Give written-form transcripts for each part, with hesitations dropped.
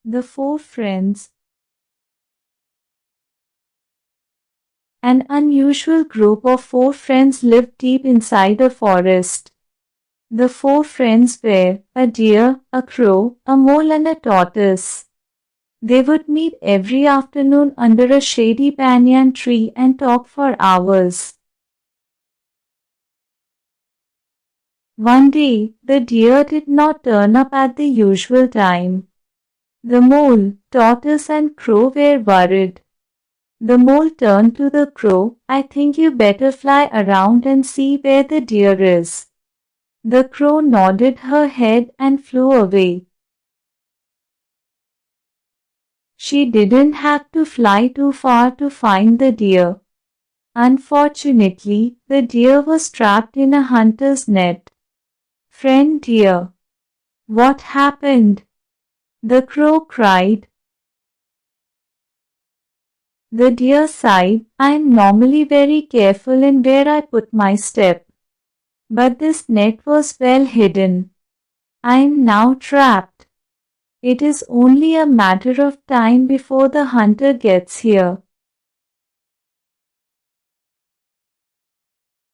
The Four Friends. An unusual group of four friends lived deep inside a forest. The four friends were a deer, a crow, a mole and a tortoise. They would meet every afternoon under a shady banyan tree and talk for hours. One day, the deer did not turn up at the usual time. The mole, tortoise and crow were worried. The mole turned to the crow, "I think you better fly around and see where the deer is." The crow nodded her head and flew away. She didn't have to fly too far to find the deer. Unfortunately, the deer was trapped in a hunter's net. "Friend deer, what happened?" the crow cried. The deer sighed, "I am normally very careful in where I put my step. But this net was well hidden. I am now trapped. It is only a matter of time before the hunter gets here.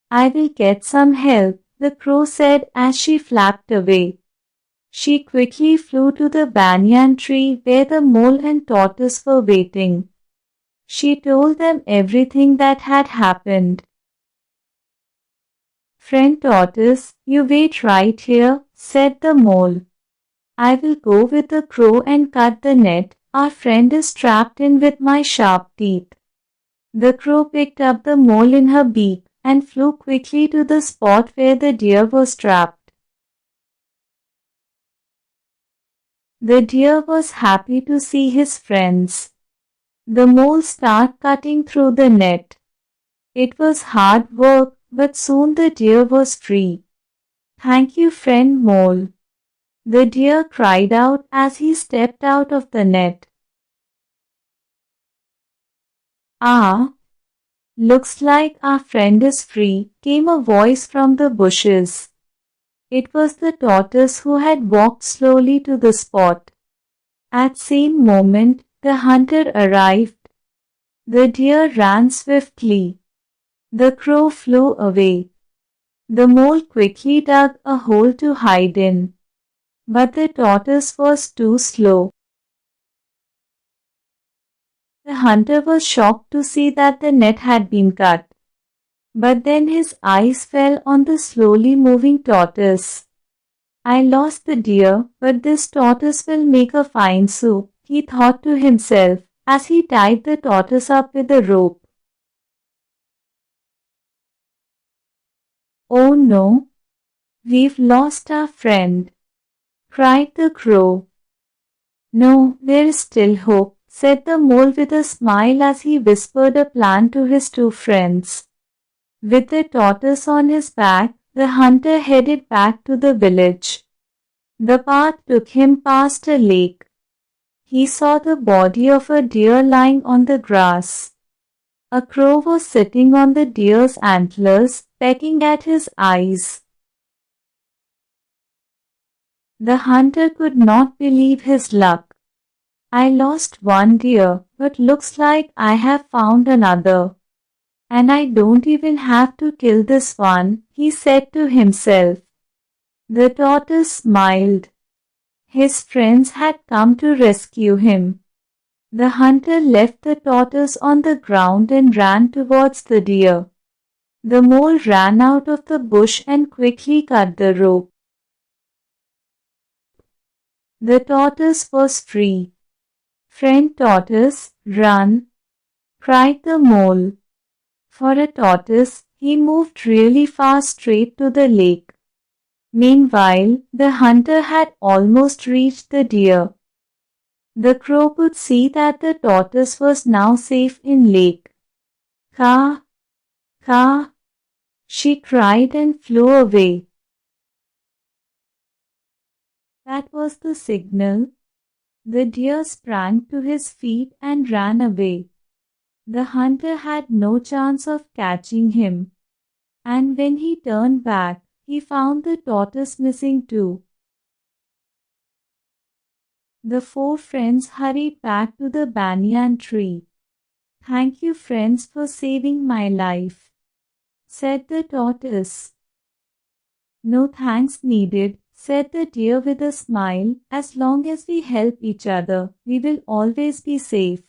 I will get some help," the crow said as she flapped away. She quickly flew to the banyan tree where the mole and tortoise were waiting. She told them everything that had happened. "Friend tortoise, you wait right here," said the mole. "I will go with the crow and cut the net. Our friend is trapped in with my sharp teeth." The crow picked up the mole in her beak and flew quickly to the spot where the deer was trapped. The deer was happy to see his friends. The mole started cutting through the net. It was hard work, but soon the deer was free. "Thank you, friend mole," the deer cried out as he stepped out of the net. "Ah, looks like our friend is free," came a voice from the bushes. It was the tortoise who had walked slowly to the spot. At same moment, the hunter arrived. The deer ran swiftly. The crow flew away. The mole quickly dug a hole to hide in. But the tortoise was too slow. The hunter was shocked to see that the net had been cut. But then his eyes fell on the slowly moving tortoise. "I lost the deer, but this tortoise will make a fine soup," he thought to himself as he tied the tortoise up with a rope. "Oh no, we've lost our friend," cried the crow. "No, there is still hope," said the mole with a smile as he whispered a plan to his two friends. With the tortoise on his back, the hunter headed back to the village. The path took him past a lake. He saw the body of a deer lying on the grass. A crow was sitting on the deer's antlers, pecking at his eyes. The hunter could not believe his luck. "I lost one deer, but looks like I have found another. And I don't even have to kill this one," he said to himself. The tortoise smiled. His friends had come to rescue him. The hunter left the tortoise on the ground and ran towards the deer. The mole ran out of the bush and quickly cut the rope. The tortoise was free. "Friend tortoise, run!" cried the mole. For a tortoise, he moved really fast straight to the lake. Meanwhile, the hunter had almost reached the deer. The crow could see that the tortoise was now safe in lake. "Caw, caw," she cried and flew away. That was the signal. The deer sprang to his feet and ran away. The hunter had no chance of catching him. And when he turned back, he found the tortoise missing too. The four friends hurried back to the banyan tree. Thank you, friends, for saving my life, said the tortoise. No thanks needed, said the deer with a smile. As long as we help each other, we will always be safe.